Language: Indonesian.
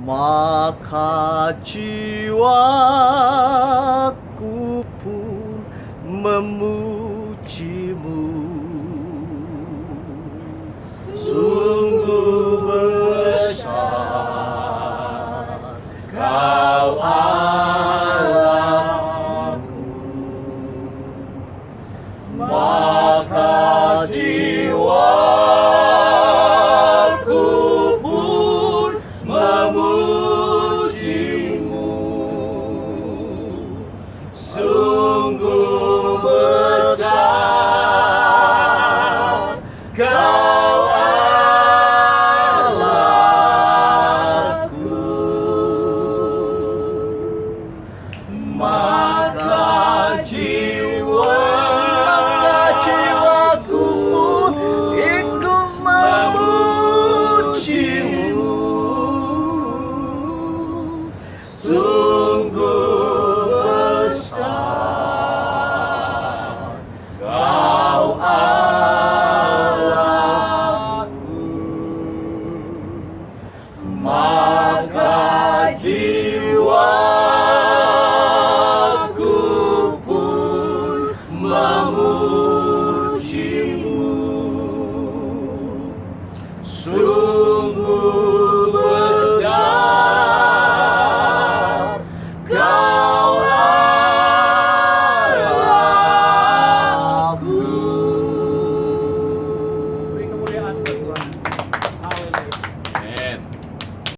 maka jiwaku pun memujimu. Sungguh besar Kau Allahku, maka jiwaku pun memujimu. Sungguh besar Kau Allahku, maka jiwaku pun ikut memujimu. Sungguh besar Kau Allahku, maka jiwaku pun memujimu. Sungguh besar Kau